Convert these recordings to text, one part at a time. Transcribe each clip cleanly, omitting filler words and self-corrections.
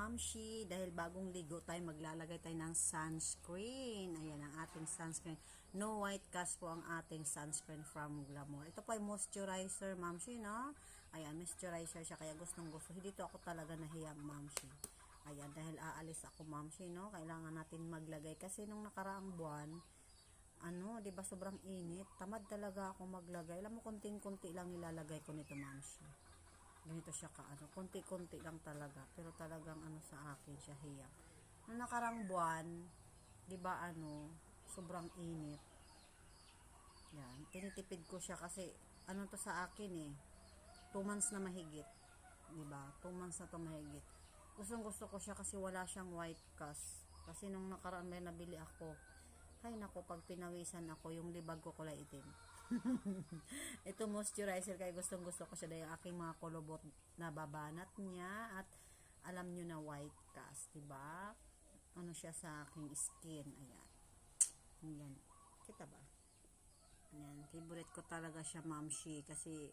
Mamshi, dahil bagong ligo tayo, maglalagay tayo ng sunscreen. Ayan ang ating sunscreen. No white cast po ang ating sunscreen from Glamour. Ito po ay moisturizer, Mamshi, no? Ayan, moisturizer siya, kaya gustong gusto. Dito ako talaga nahiyang, Mamshi. Ayan, dahil aalis ako, Mamshi, no? Kailangan natin maglagay. Kasi nung nakaraang buwan, ano, 'di ba sobrang init. Tamad talaga ako maglagay. Alam mo, konting-konti lang nilalagay ko nito, Mamshi. Ganito siya ka, ano, konti-konti lang talaga. Pero talagang ano sa akin siya hiya. Nung nakarang buwan, 'di ba ano, sobrang init. Yan, tinitipid ko siya kasi ano to sa akin eh. 2 months na mahigit. 'Di ba? 2 months na to mahigit. Gustong-gusto ko siya kasi wala siyang white cast. Kasi nung nakaraan may nabili ako. Hay nako, pag pinawisan ako, yung libag ko kulay itim. Ito moisturizer, kaya gustong gusto ko siya dahil aking mga kulubot na babanat niya at alam nyo na white cast, diba? Ano siya sa aking skin, ayan. Ayan, kita ba? Ayan, favorite ko talaga siya, Mamshi, kasi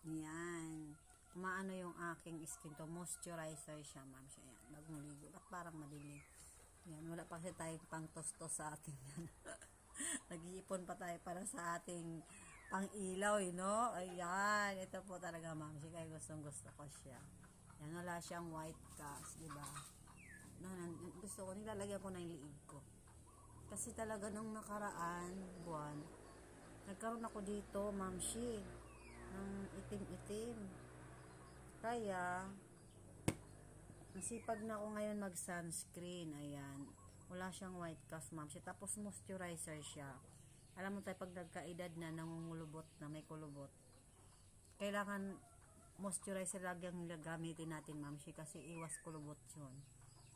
ayan, umaano yung aking skin to, moisturizer siya, Mamshi, ayan, bagong ligo, at parang madilim. Ayan, wala pa kasi tayong pang tostos sa ating yan. Nag-iipon pa tayo para sa ating pang-ilaw, no? Ayan, ito po talaga, Mamshi, kaya gustong-gusto ko siya. Yan, wala siyang white cast, di ba? Gusto ko, nilalagyan ko na yung liig ko. Kasi talaga nung nakaraan buwan, nagkaroon ako dito, Mamshi, ng itim-itim. Kaya, nasipag na ako ngayon mag-sunscreen, ayan. Wala siyang white cast, Mamshi. Tapos moisturizer siya. Alam mo tayo, pag nagkaedad na, nangungulubot na, may kulubot, kailangan moisturizer lagi ang gamitin natin, Mamshi, kasi iwas kulubot yun.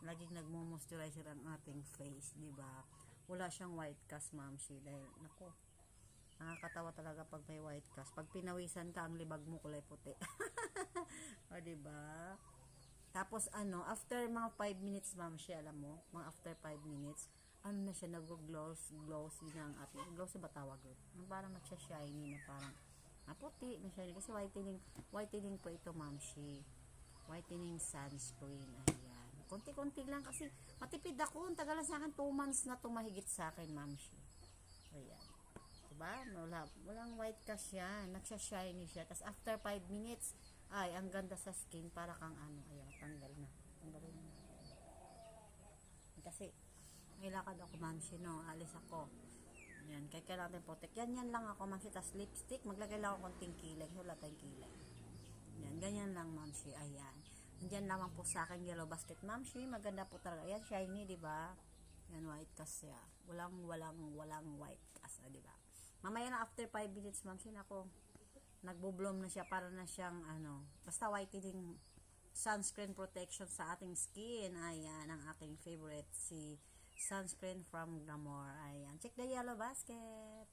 Laging nagmo-moisturizer ang ating face, di ba? Wala siyang white cast, Mamshi, dahil, naku, nakakatawa talaga pag may white cast. Pag pinawisan ka, ang libag mo kulay puti. O, di ba? Tapos ano, after mga 5 minutes, Mamshi, alam mo, mga after 5 minutes, ano na siya, nag-glossy na ang ating, glossy ba tawag yun? Parang nagsha-shiny na parang, puti na shiny, kasi whitening po ito, Mamshi. Whitening sunscreen, ayan. Konti-konti lang kasi, matipid ako, ang tagal na sa akin, 2 months na tumahigit sa akin, Mamshi. Ayan. Diba? Walang white cast yan, nagsha-shiny siya. Tapos after 5 minutes, ay, ang ganda sa skin, para kang ano, ayan, tanggal na. Tanggalin na. Kasi, may lakad ako, Mamshi, no, alis ako. Ayan, kaya kailangan natin protect. Yan lang ako, Mamshi, tas lipstick, maglagay lang ako konting kilay, wala tayong kilay. Ayan, ganyan lang, Mamshi, ayan. Nandiyan lamang po sa akin yellow basket, Mamshi, maganda po talaga. Ayan, shiny, diba? Yan, white cast siya. Walang white cast, diba? Mamaya na after 5 minutes, Mamshi, ako, nagbo-bloom na siya, para na siyang ano, basta whitening sunscreen protection sa ating skin. Ayan, ang aking favorite, si sunscreen from Glamour. Ayan, check the yellow basket.